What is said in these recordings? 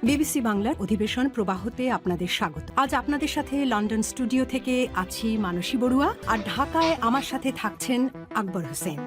BBC বাংলার অধিবেশন প্রবাহতে আপনাদের স্বাগত। আজ আপনাদের সাথে লন্ডন স্টুডিও থেকে আছি মানসী বড়ুয়া, আর ঢাকায় আমার সাথে থাকছেন আকবর হোসেন।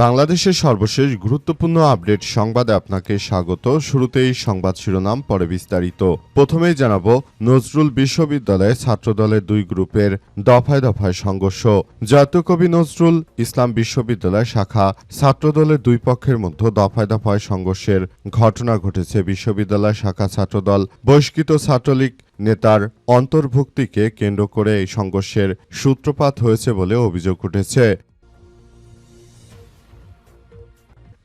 বাংলাদেশের সর্বশেষ গুরুত্বপূর্ণ আপডেট সংবাদে আপনাকে স্বাগত। শুরুতেই সংবাদ শিরোনাম, পরে বিস্তারিত। প্রথমেই জানাবো, নজরুল বিশ্ববিদ্যালয়ে ছাত্রদলের দুই গ্রুপের দফায় দফায় সংঘর্ষ। জাতীয় কবি নজরুল ইসলাম বিশ্ববিদ্যালয় শাখা ছাত্রদলের দুই পক্ষের মধ্যে দফায় দফায় সংঘর্ষের ঘটনা ঘটেছে। বিশ্ববিদ্যালয় শাখা ছাত্রদল বহিষ্কৃত ছাত্রলীগ নেতার অন্তর্ভুক্তিকে কেন্দ্র করে এই সংঘর্ষের সূত্রপাত হয়েছে বলে অভিযোগ উঠেছে।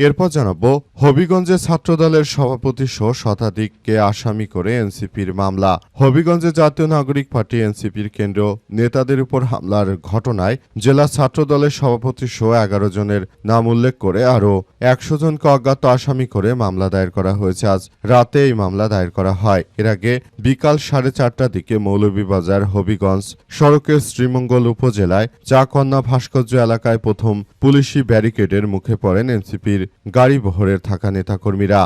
এরপর জানাবো, হবিগঞ্জে ছাত্রদলের সভাপতি সহ শতাধিককে আসামি করে এনসিপির মামলা। হবিগঞ্জে জাতীয় নাগরিক পার্টি এনসিপির কেন্দ্রীয় নেতাদের উপর হামলার ঘটনায় জেলা ছাত্রদলের সভাপতি সহ 11 জনের নাম উল্লেখ করে আরও 100 জনকে অজ্ঞাত আসামি করে মামলা দায়ের করা হয়েছে। আজ রাতে এই মামলা দায়ের করা হয়। এর আগে বিকাল 4:30টার দিকে মৌলভীবাজার হবিগঞ্জ সড়কের শ্রীমঙ্গল উপজেলায় চাকন্যা ভাস্কর্য এলাকায় প্রথম পুলিশি ব্যারিকেডের মুখে পড়েন এনসিপির গাড়ি বহরের থাকা নেতাকর্মীরা।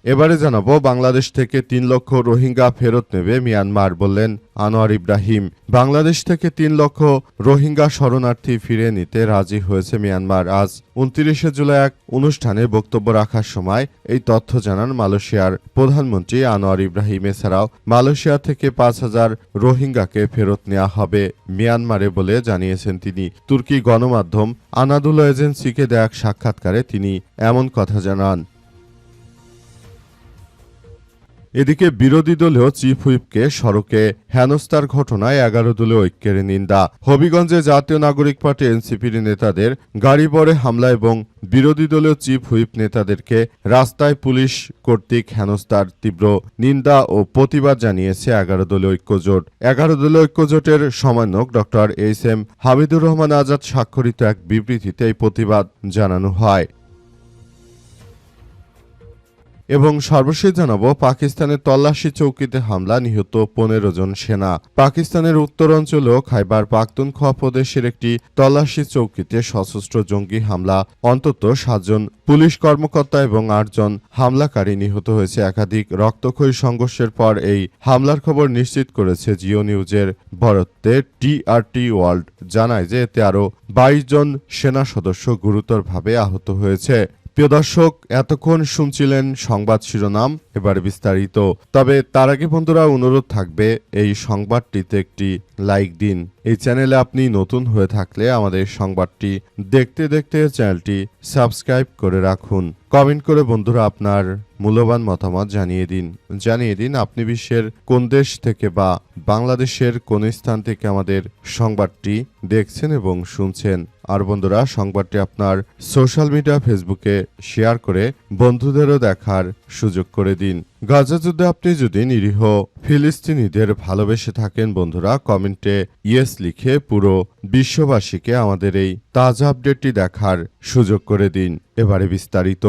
এবারে জানাবো, বাংলাদেশ থেকে 3 লক্ষ রোহিঙ্গা ফেরত নেবে মিয়ানমার, বললেন আনোয়ার ইব্রাহিম। বাংলাদেশ থেকে 3 লক্ষ রোহিঙ্গা শরণার্থী ফিরে নিতে রাজি হয়েছে মিয়ানমার। আজ 29 জুলাই এক অনুষ্ঠানে বক্তব্য রাখার সময় এই তথ্য জানান মালয়েশিয়ার প্রধানমন্ত্রী আনোয়ার ইব্রাহিম। এছাড়াও মালয়েশিয়া থেকে 5,000 রোহিঙ্গাকে ফেরত নেওয়া হবে মিয়ানমারে বলে জানিয়েছেন তিনি। তুর্কি গণমাধ্যম আনাদুলো এজেন্সিকে দেয়া এক সাক্ষাৎকারে তিনি এমন কথা জানান। এদিকে বিরোধী দলীয় চিফ হুইপকে সড়কে হেনস্থার ঘটনায় 11 দলীয় ঐক্যের নিন্দা। হবিগঞ্জে জাতীয় নাগরিক পার্টি এনসিপির নেতাদের গাড়ি বহরে হামলা এবং বিরোধী দলীয় চিফ হুইপ নেতাদেরকে রাস্তায় পুলিশ কর্তৃক হেনস্থার তীব্র নিন্দা ও প্রতিবাদ জানিয়েছে 11 দলীয় ঐক্যজোট। 11 দলীয় ঐক্যজোটের সমন্বয়ক ডক্টর এইচ.এম. হামিদুর রহমান আজাদ স্বাক্ষরিত এক বিবৃতিতে এই প্রতিবাদ জানানো হয়। এবং সর্বশেষ জানাবো, পাকিস্তানের তল্লাশি চৌকিতে হামলা, নিহত 15 জন সেনা। পাকিস্তানের উত্তরাঞ্চলীয় খাইবার পাখতুনখোয়া প্রদেশের একটি তল্লাশি চৌকিতে সশস্ত্র জঙ্গি হামলা, অন্তত 7 জন পুলিশ কর্মকর্তা এবং 8 জন হামলাকারী নিহত হয়েছে। একাধিক রক্তক্ষয়ী সংঘর্ষের পর এই হামলার খবর নিশ্চিত করেছে জিও নিউজের বরাতে টিআরটি ওয়ার্ল্ড। জানায় যে এতে আরও 22 জন সেনা সদস্য গুরুতরভাবে আহত হয়েছে। প্রিয় দর্শক, এতক্ষণ শুনছিলেন সংবাদ শিরোনাম, এবার বিস্তারিত। তবে তার আগে বন্ধুরা, অনুরোধ থাকবে এই সংবাদটিতে একটি লাইক দিন। এই চ্যানেলে আপনি নতুন হয়ে থাকলে আমাদের সংবাদটি দেখতে দেখতে চ্যানেলটি সাবস্ক্রাইব করে রাখুন। কমেন্ট করে বন্ধুরা আপনার মূল্যবান মতামত জানিয়ে দিন আপনি বিশ্বের কোন দেশ থেকে বা বাংলাদেশের কোন স্থান থেকে আমাদের সংবাদটি দেখছেন এবং শুনছেন। আর বন্ধুরা, সংবাদটি আপনার সোশ্যাল মিডিয়া ফেসবুকে শেয়ার করে বন্ধুদেরও দেখার সুযোগ করে দিন। গাজা যুদ্ধে আপনি যদি নিরীহ ফিলিস্তিনিদের ভালোবেসে থাকেন বন্ধুরা, কমেন্টে ইয়েস লিখে পুরো বিশ্ববাসীকে আমাদের এই তাজা আপডেটটি দেখার সুযোগ করে দিন। এবারে বিস্তারিত।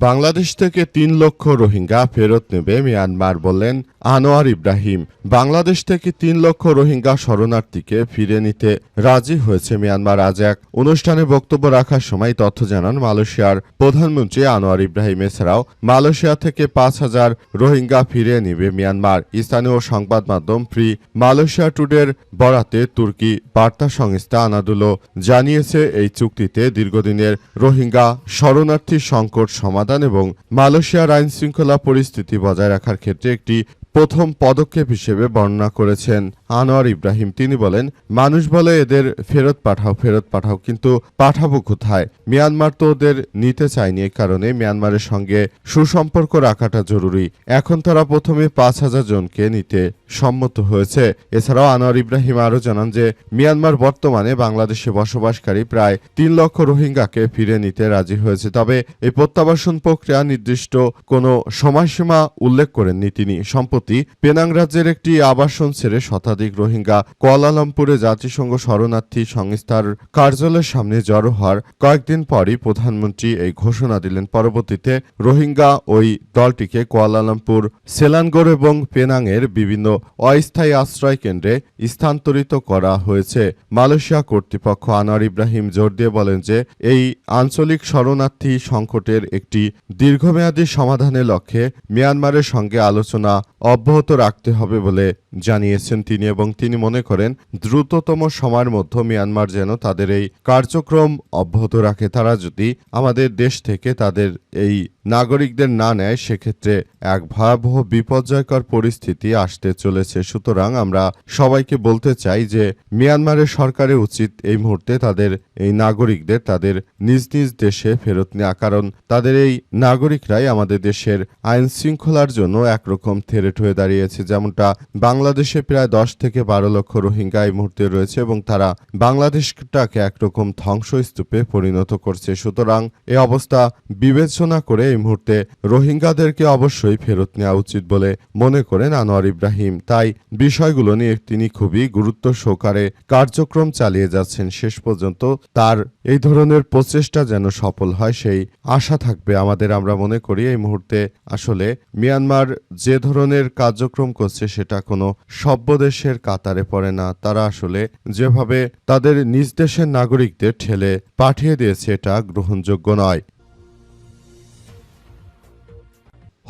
বাংলাদেশ থেকে 3 লক্ষ রোহিঙ্গা ফেরত নেবে মিয়ানমার, বললেন আনোয়ার ইব্রাহিম। বাংলাদেশ থেকে 3 লক্ষ রোহিঙ্গা শরণার্থীকে ফিরে নিতে রাজি হয়েছে মিয়ানমার। আজ এক অনুষ্ঠানে বক্তব্য রাখার সময় তথ্য জানান মালয়েশিয়ার প্রধানমন্ত্রী আনোয়ার ইব্রাহিম। এছাড়াও মালয়েশিয়া থেকে 5,000 রোহিঙ্গা ফিরে নিবে মিয়ানমার। স্থানীয় সংবাদ মাধ্যম ফ্রি মালয়েশিয়া টুডের বরাতে তুর্কি বার্তা সংস্থা আনাদুলো জানিয়েছে, এই চুক্তিতে দীর্ঘদিনের রোহিঙ্গা শরণার্থী সংকট সমাধান এবং মালয়েশিয়ার আইন শৃঙ্খলা পরিস্থিতি বজায় রাখার ক্ষেত্রে একটি প্রথম পদক্ষেপ হিসেবে বর্ণনা করেছেন আনোয়ার ইব্রাহিম। তিনি বলেন, মানুষ বলে এদের ফেরত পাঠাও, কিন্তু পাঠাবো কোথায়? মিয়ানমার তো ওদের নিতে চায়নি। এই কারণে মিয়ানমারের সঙ্গে সুসম্পর্ক রাখাটা জরুরি। এখন তারা প্রথমে 5,000 জনকে নিতে সম্মত হয়েছে। এছাড়াও আনোয়ার ইব্রাহিম আরও জানান যে মিয়ানমার বর্তমানে বাংলাদেশে বসবাসকারী প্রায় 3 লক্ষ রোহিঙ্গাকে ফিরে নিতে রাজি হয়েছে। তবে এই প্রত্যাবাসন প্রক্রিয়া নির্দিষ্ট কোনো সময়সীমা উল্লেখ করেননি তিনি। সম্প্রতি সম্প্রতি পেনাং রাজ্যের একটি আবাসন ছেড়ে শতাধিক রোহিঙ্গা কুয়ালালামপুরে জাতিসংঘ শরণার্থী সংস্থার কার্যালয়ের সামনে জড়ো হওয়ার কয়েকদিন পরই প্রধানমন্ত্রী এই ঘোষণা দিলেন। পরবর্তীতে রোহিঙ্গা ওই দলটিকে কুয়ালালামপুর, সেলানগড় এবং পেনাংয়ের বিভিন্ন অস্থায়ী আশ্রয় কেন্দ্রে স্থানান্তরিত করা হয়েছে। মালয়েশিয়া কর্তৃপক্ষ আনোয়ার ইব্রাহিম জোর দিয়ে বলেন যে এই আঞ্চলিক শরণার্থী সংকটের একটি দীর্ঘমেয়াদী সমাধানের লক্ষ্যে মিয়ানমারের সঙ্গে আলোচনা অব্যাহত রাখতে হবে বলে জানিয়েছেন তিনি, এবং তিনি মনে করেন দ্রুততম সময়ের মধ্যে মিয়ানমার যেন তাদের এই কার্যক্রম অব্যাহত রাখে। তারা যদি আমাদের দেশ থেকে তাদের এই নাগরিকদের না নেয় সেক্ষেত্রে এক ভয়াবহ বিপর্যয়কর পরিস্থিতি আসতে চলেছে। সুতরাং আমরা সবাইকে বলতে চাই যে মিয়ানমারের সরকারের উচিত এই মুহূর্তে তাদের এই নাগরিকদের তাদের নিজ নিজ দেশে ফেরত নেওয়া, কারণ তাদের এই নাগরিকরাই আমাদের দেশের আইন শৃঙ্খলার জন্য একরকম থ্রেট হয়ে দাঁড়িয়েছে। যেমনটা বাংলাদেশে প্রায় 10 থেকে 12 লক্ষ রোহিঙ্গা এই মুহূর্তে রয়েছে এবং তারা বাংলাদেশটাকে একরকম ধ্বংসস্তূপে পরিণত করছে। সুতরাং এই অবস্থা বিবেচনা করে এই মুহূর্তে রোহিঙ্গাদেরকে অবশ্যই ফেরত নেওয়া উচিত বলে মনে করেন আনোয়ার ইব্রাহিম। তাই বিষয়গুলো নিয়ে তিনি খুবই গুরুত্ব সহকারে কার্যক্রম চালিয়ে যাচ্ছেন। শেষ পর্যন্ত তার এই ধরনের প্রচেষ্টা যেন সফল হয় সেই আশা থাকবে আমাদের। আমরা মনে করি এই মুহূর্তে আসলে মিয়ানমার যে ধরনের কার্যক্রম করছে সেটা কোনো সভ্য দেশের কাতারে পড়ে না। তারা আসলে যেভাবে তাদের নিজ দেশের নাগরিকদের ঠেলে পাঠিয়ে দিয়েছে এটা গ্রহণযোগ্য নয়।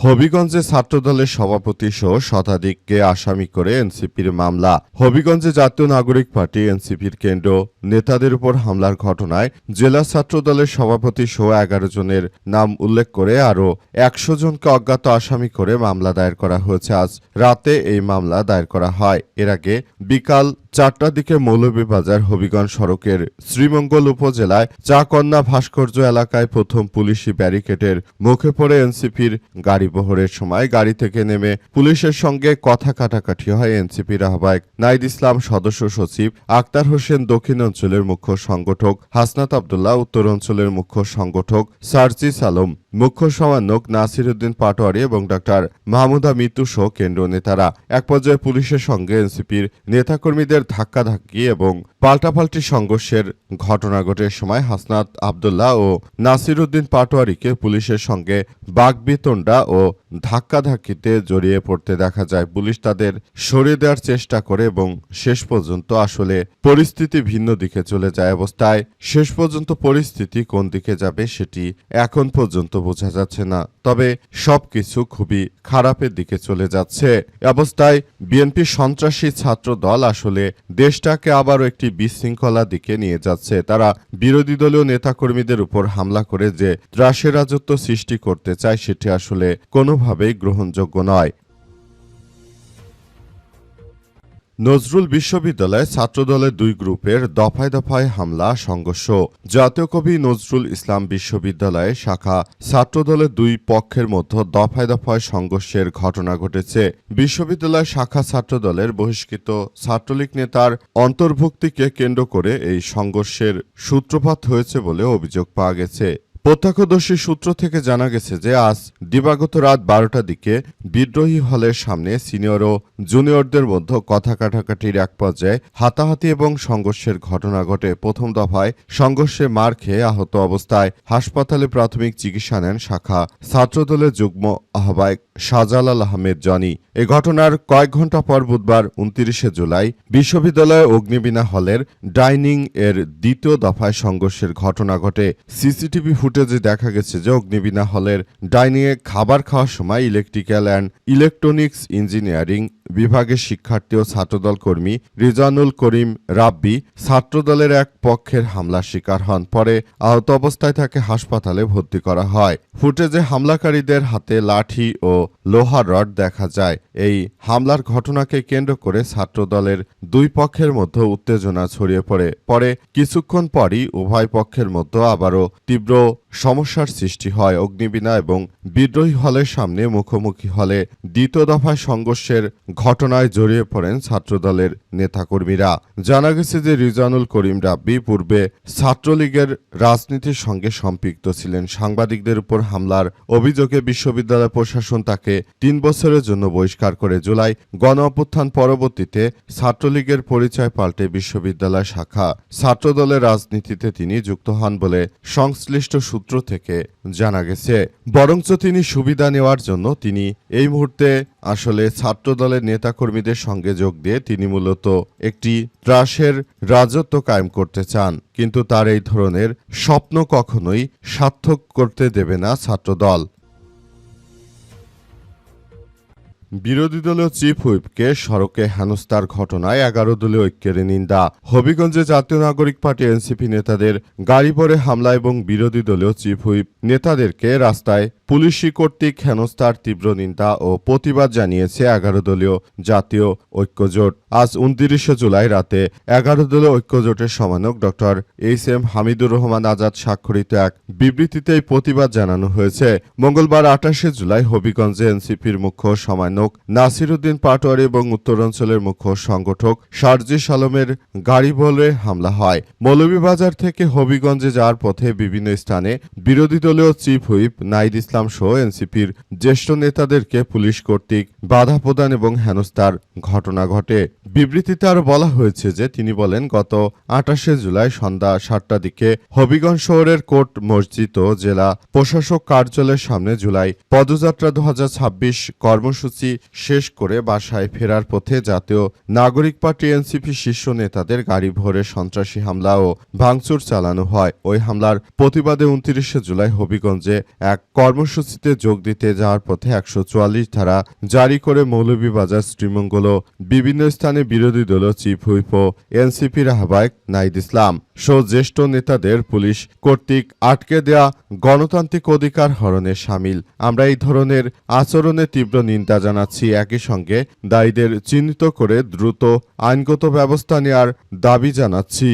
হবিগঞ্জে ছাত্রদলের সভাপতি সহ শতাধিককে আসামি করে এনসিপির মামলা। হবিগঞ্জে জাতীয় নাগরিক পার্টি এনসিপির কেন্দ্র নেতাদের উপর হামলার ঘটনায় জেলা ছাত্রদলের সভাপতি সহ 11 জনের নাম উল্লেখ করে আরও 100 জনকে অজ্ঞাত আসামি করে মামলা দায়ের করা হয়েছে। আজ রাতে এই মামলা দায়ের করা হয়। এর আগে বিকাল 4টার দিকে মৌলভীবাজার হবিগঞ্জ সড়কের শ্রীমঙ্গল উপজেলায় চাকন্যা ভাস্কর্য এলাকায় প্রথম পুলিশি ব্যারিকেডের মুখে পড়ে এনসিপির গাড়ি বহরের সময় গাড়ি থেকে নেমে পুলিশের সঙ্গে কথা কাটাকাটি হয় এনসিপির আহ্বায়ক নাইদ ইসলাম, সদস্য সচিব আক্তার হোসেন, দক্ষিণ অঞ্চলের মুখ্য সংগঠক হাসনাত আব্দুল্লাহ, উত্তর অঞ্চলের মুখ্য সংগঠক সার্জিস আলম, মুখ্য সমন্বয়ক নাসির উদ্দিন পাটোয়ারি এবং ডাক্তার মাহমুদা মিতু সহ কেন্দ্রীয় নেতারা। এক পর্যায়ে পুলিশের সঙ্গে এনসিপির নেতাকর্মীদের ধাক্কাধাক্কি এবং পাল্টাপাল্টি সংঘর্ষের ঘটনা ঘটে। সময় হাসনাত আব্দুল্লাহ ও নাসির উদ্দিন পাটোয়ারিকে পুলিশের সঙ্গে বাকবিতণ্ডা ও ধাক্কাধাক্কিতে জড়িয়ে পড়তে দেখা যায়। পুলিশ তাদের সরিয়ে দেওয়ার চেষ্টা করে এবং শেষ পর্যন্ত আসলে পরিস্থিতি ভিন্ন দিকে চলে যায়। অবস্থায় শেষ পর্যন্ত পরিস্থিতি কোন দিকে যাবে সেটি এখন পর্যন্ত বোঝা যাচ্ছে না, তবে সবকিছু খুবই খারাপের দিকে চলে যাচ্ছে। অবস্থায় বিএনপি সন্ত্রাসী ছাত্র দল আসলে দেশটাকে আবারও একটি বিশৃঙ্খলা দিকে নিয়ে যাচ্ছে। তারা বিরোধী দলীয় নেতাকর্মীদের উপর হামলা করে যে ত্রাসের রাজত্ব সৃষ্টি করতে চায় সেটি আসলে কোনোভাবেই গ্রহণযোগ্য নয়। নজরুল বিশ্ববিদ্যালয়ে ছাত্রদলের 2 গ্রুপের দফায় দফায় হামলা সংঘর্ষ। জাতীয় কবি নজরুল ইসলাম বিশ্ববিদ্যালয়ে শাখা ছাত্রদলের 2 পক্ষের মধ্যে দফায় দফায় সংঘর্ষের ঘটনা ঘটেছে। বিশ্ববিদ্যালয় শাখা ছাত্রদলের বহিষ্কৃত ছাত্রলীগ নেতার অন্তর্ভুক্তিকে কেন্দ্র করে এই সংঘর্ষের সূত্রপাত হয়েছে বলে অভিযোগ পাওয়া গেছে। প্রত্যক্ষদর্শী সূত্র থেকে জানা গেছে যে আজ দিবাগত রাত 12টার দিকে বিদ্রোহী হলের সামনে সিনিয়র ও জুনিয়রদের মধ্যে কথা কাটাকাটির এক পর্যায়ে হাতাহাতি এবং সংঘর্ষের ঘটনা ঘটে। প্রথম দফায় সংঘর্ষে মার খেয়ে আহত অবস্থায় হাসপাতালে প্রাথমিক চিকিৎসা নেন শাখা ছাত্রদলের যুগ্ম আহ্বায়ক শাহজালাল আহমেদ জনি। এ ঘটনার কয়েক ঘণ্টা পর বুধবার 29শে জুলাই বিশ্ববিদ্যালয় অগ্নিবীণা হলের ডাইনিং এর দ্বিতীয় দফায় সংঘর্ষের ঘটনা ঘটে। সিসিটিভি ফুটেজে দেখা গেছে যে অগ্নিবীণা হলের ডাইনিংয়ে খাবার খাওয়ার সময় ইলেকট্রিক্যাল অ্যান্ড ইলেকট্রনিক্স ইঞ্জিনিয়ারিং বিভাগের শিক্ষার্থী ও ছাত্রদল কর্মী রিজানুল করিম রাব্বি ছাত্রদলের এক পক্ষের হামলার শিকার হন। পরে আহত অবস্থায় তাকে হাসপাতালে ভর্তি করা হয়। ফুটেজে হামলাকারীদের হাতে লাঠি ও লোহার রড দেখা যায়। এই হামলার ঘটনাকে কেন্দ্র করে ছাত্রদলের 2 পক্ষের মধ্যে উত্তেজনা ছড়িয়ে পড়ে। পরে কিছুক্ষণ পরই উভয় পক্ষের মধ্যে আবারও তীব্র সমস্যার সৃষ্টি হয়। অগ্নিবীণা এবং বিদ্রোহী হলের সামনে মুখোমুখি হলে দ্বিতীয় দফায় সংঘর্ষের ঘটনায় জড়িয়ে পড়েন ছাত্রদলের নেতাকর্মীরা। জানা গেছে যে রিজওয়ানুল করিম রাব্বি পূর্বে ছাত্রলীগের রাজনীতির সঙ্গে সম্পৃক্ত ছিলেন। সাংবাদিকদের উপর হামলার অভিযোগে বিশ্ববিদ্যালয় প্রশাসন তাকে 3 বছরের জন্য বহিষ্কার করে। জুলাই গণ অভ্যুত্থান পরবর্তীতে ছাত্রলীগের পরিচয় পাল্টে বিশ্ববিদ্যালয় শাখা ছাত্রদলের রাজনীতিতে তিনি যুক্ত হন বলে সংশ্লিষ্ট সূত্র থেকে জানা গেছে। বরঞ্চ তিনি সুবিধা নেওয়ার জন্য তিনি এই মুহূর্তে আসলে ছাত্রদলের নেতাকর্মীদের সঙ্গে যোগ দিয়ে তিনি মূলত একটি ত্রাসের রাজত্ব কায়েম করতে চান, কিন্তু তার এই ধরনের স্বপ্ন কখনোই সার্থক করতে দেবে না ছাত্রদল। বিরোধী দলীয় চিফ হুইপকে সড়কে হেনস্থার ঘটনায় 11 দলীয় ঐক্যের নিন্দা। হবিগঞ্জে জাতীয় নাগরিক পার্টি এনসিপি নেতাদের গাড়ি ভরে হামলা এবং বিরোধী দলীয় চিফ হুইপ নেতাদেরকে রাস্তায় পুলিশি কর্তৃক হেনস্থার তীব্র নিন্দা ও প্রতিবাদ জানিয়েছে 11 দলীয় জাতীয় ঐক্যজোট। আজ 29 জুলাই রাতে 11 দলীয় ঐক্যজোটের সমন্বয়ক ডক্টর এইচ.এম. হামিদুর রহমান আজাদ স্বাক্ষরিত এক বিবৃতিতে এই প্রতিবাদ জানানো হয়েছে। মঙ্গলবার 28 জুলাই হবিগঞ্জে এনসিপির মুখ্য সমন্বয়ক নাসিরউদ্দিন পাটোয়ারি এবং উত্তরাঞ্চলের মুখ্য সংগঠক সার্জিস আলমের গাড়ি ভরে হামলা হয়। মৌলভীবাজার থেকে হবিগঞ্জে যাওয়ার পথে বিভিন্ন স্থানে বিরোধী দলীয় চিফ হুইপ নাইদ ইসলাম সহ এনসিপির জ্যেষ্ঠ নেতাদেরকে পুলিশ কর্তৃক বাধা প্রদান এবং হেনস্থার ঘটনা ঘটে। বিবৃতিতে আরও বলা হয়েছে যে তিনি বলেন, গত 28 জুলাই সন্ধ্যা 7টার দিকে হবিগঞ্জ শহরের কোর্ট মসজিদ ও জেলা প্রশাসক কার্যালয়ের সামনে জুলাই পদযাত্রা 2026 কর্মসূচি শেষ করে বাসায় ফেরার পথে জাতীয় নাগরিক পার্টি এনসিপি শীর্ষ নেতাদের গাড়ি ভরে সন্ত্রাসী হামলা ও ভাঙচুর চালানো হয়। ওই হামলার প্রতিবাদে 29 জুলাই হবিগঞ্জে এক কর্মসূচিতে যোগ দিতে যাওয়ার পথে 144 ধারা জারি করে মৌলভীবাজার, শ্রীমঙ্গল ও বিভিন্ন স্থানে বিরোধী দলীয় চিফ হুইপ ও এনসিপির আহ্বায়ক নাইদ ইসলাম সহ জ্যেষ্ঠ নেতাদের পুলিশ কর্তৃক আটকে দেয়া গণতান্ত্রিক অধিকার হরণে শামিল। আমরা এই ধরনের আচরণে তীব্র নিন্দা জানাচ্ছি। একই সঙ্গে দায়ীদের চিহ্নিত করে দ্রুত আইনগত ব্যবস্থা নেওয়ার দাবি জানাচ্ছি।